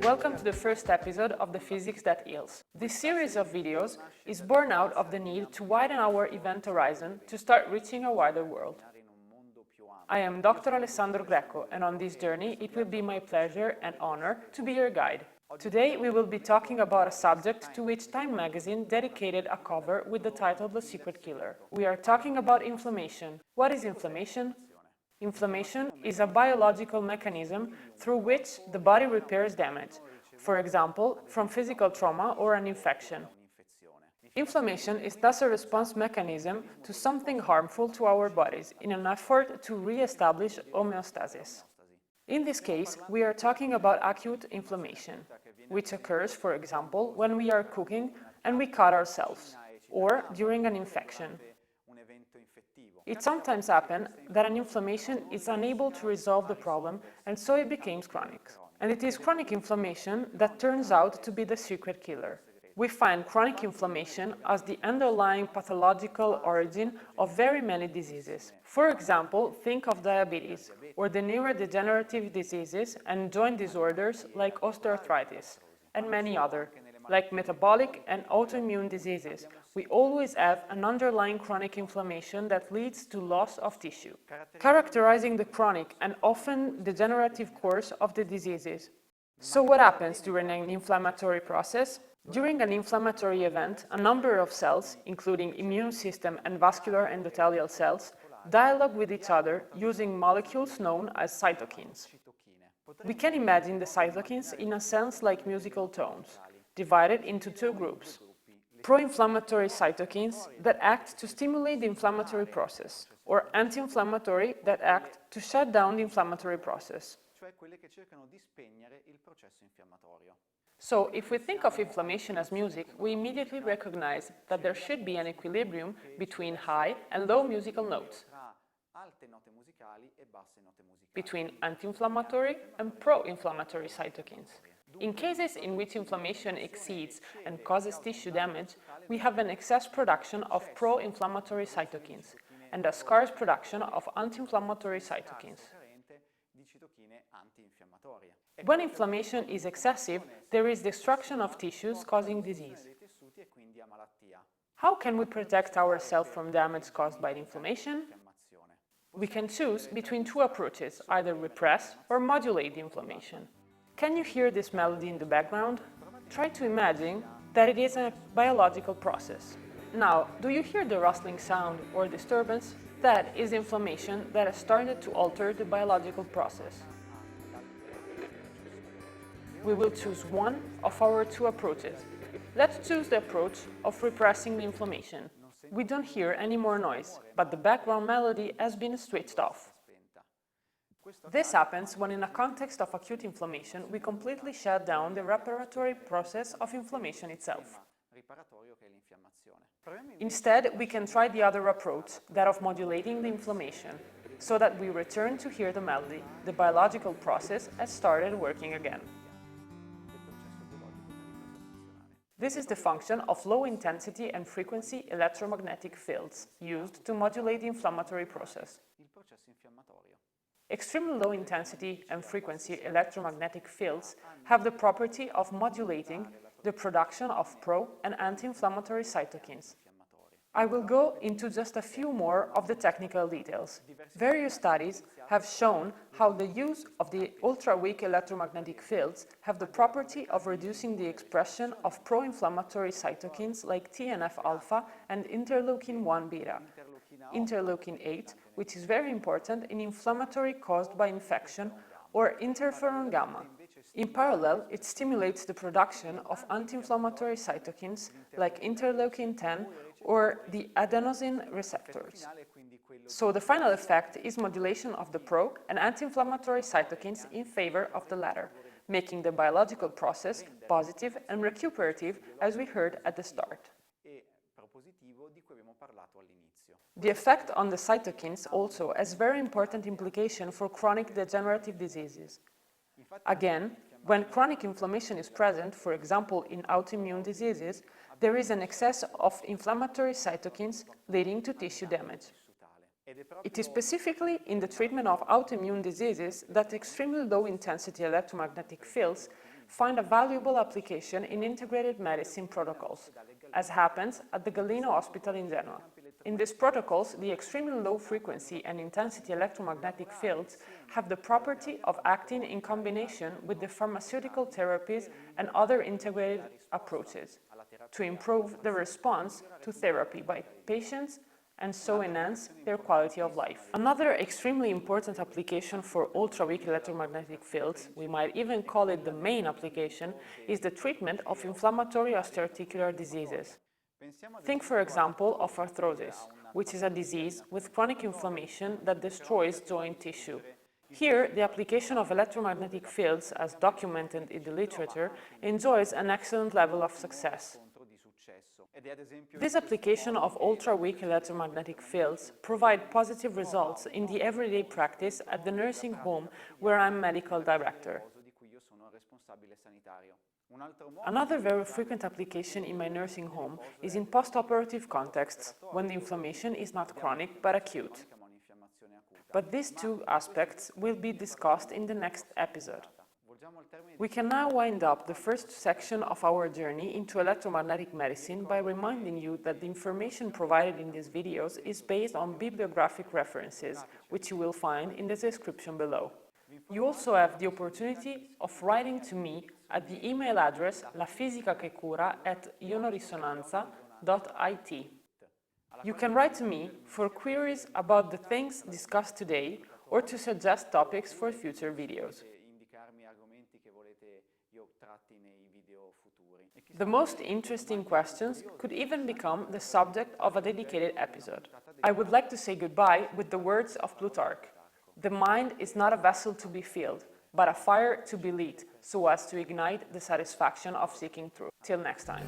Welcome to the first episode of the Physics That Heals. This series of videos is born out of the need to widen our event horizon to start reaching a wider world. I am Dr. Alessandro Greco, and on this journey it will be my pleasure and honor to be your guide. Today we will be talking about a subject to which Time magazine dedicated a cover with the title The Secret Killer. We are talking about inflammation. What is inflammation? Inflammation is a biological mechanism through which the body repairs damage, for example, from physical trauma or an infection. Inflammation is thus a response mechanism to something harmful to our bodies in an effort to re-establish homeostasis. In this case, we are talking about acute inflammation, which occurs, for example, when we are cooking and we cut ourselves, or during an infection. It sometimes happens that an inflammation is unable to resolve the problem, and so it becomes chronic. And it is chronic inflammation that turns out to be the secret killer. We find chronic inflammation as the underlying pathological origin of very many diseases. For example, think of diabetes, or the neurodegenerative diseases and joint disorders like osteoarthritis, and many others, like metabolic and autoimmune diseases. We always have an underlying chronic inflammation that leads to loss of tissue, characterizing the chronic and often degenerative course of the diseases. So what happens during an inflammatory process? During an inflammatory event, a number of cells, including immune system and vascular endothelial cells, dialogue with each other using molecules known as cytokines. We can imagine the cytokines in a sense like musical tones, divided into two groups. Pro-inflammatory cytokines that act to stimulate the inflammatory process, or anti-inflammatory that act to shut down the inflammatory process. So, if we think of inflammation as music, we immediately recognize that there should be an equilibrium between high and low musical notes, between anti-inflammatory and pro-inflammatory cytokines. In cases in which inflammation exceeds and causes tissue damage, we have an excess production of pro-inflammatory cytokines and a scarce production of anti-inflammatory cytokines. When inflammation is excessive, there is destruction of tissues causing disease. How can we protect ourselves from damage caused by inflammation? We can choose between two approaches, either repress or modulate the inflammation. Can you hear this melody in the background? Try to imagine that it is a biological process. Now, do you hear the rustling sound or disturbance? That is inflammation that has started to alter the biological process. We will choose one of our two approaches. Let's choose the approach of repressing the inflammation. We don't hear any more noise, but the background melody has been switched off. This happens when in a context of acute inflammation, we completely shut down the reparatory process of inflammation itself. Instead, we can try the other approach, that of modulating the inflammation, so that we return to hear the melody. The biological process has started working again. This is the function of low-intensity and frequency electromagnetic fields used to modulate the inflammatory process. Extremely low-intensity and frequency electromagnetic fields have the property of modulating the production of pro- and anti-inflammatory cytokines. I will go into just a few more of the technical details. Various studies have shown how the use of the ultra-weak electromagnetic fields have the property of reducing the expression of pro-inflammatory cytokines like TNF-alpha and interleukin-1 beta, interleukin-8, which is very important in inflammatory caused by infection, or interferon gamma. In parallel, it stimulates the production of anti-inflammatory cytokines like interleukin-10 or the adenosine receptors. So the final effect is modulation of the pro- and anti-inflammatory cytokines in favor of the latter, making the biological process positive and recuperative, as we heard at the start. The effect on the cytokines also has very important implication for chronic degenerative diseases. Again, when chronic inflammation is present, for example in autoimmune diseases, there is an excess of inflammatory cytokines leading to tissue damage. It is specifically in the treatment of autoimmune diseases that extremely low-intensity electromagnetic fields find a valuable application in integrated medicine protocols, as happens at the Galeno Hospital in Genoa. In these protocols, the extremely low frequency and intensity electromagnetic fields have the property of acting in combination with the pharmaceutical therapies and other integrated approaches to improve the response to therapy by patients and so enhance their quality of life. Another extremely important application for ultra-weak electromagnetic fields, we might even call it the main application, is the treatment of inflammatory osteoarticular diseases. Think, for example, of arthrosis, which is a disease with chronic inflammation that destroys joint tissue. Here, the application of electromagnetic fields, as documented in the literature, enjoys an excellent level of success. This application of ultra-weak electromagnetic fields provide positive results in the everyday practice at the nursing home where I'm medical director. Another very frequent application in my nursing home is in post-operative contexts, when the inflammation is not chronic but acute. But these two aspects will be discussed in the next episode. We can now wind up the first section of our journey into electromagnetic medicine by reminding you that the information provided in these videos is based on bibliographic references, which you will find in the description below. You also have the opportunity of writing to me at the email address lafisicachecura@ionorisonanza.it. You can write to me for queries about the things discussed today or to suggest topics for future videos. The most interesting questions could even become the subject of a dedicated episode. I would like to say goodbye with the words of Plutarch. The mind is not a vessel to be filled, but a fire to be lit, so as to ignite the satisfaction of seeking truth. Till next time.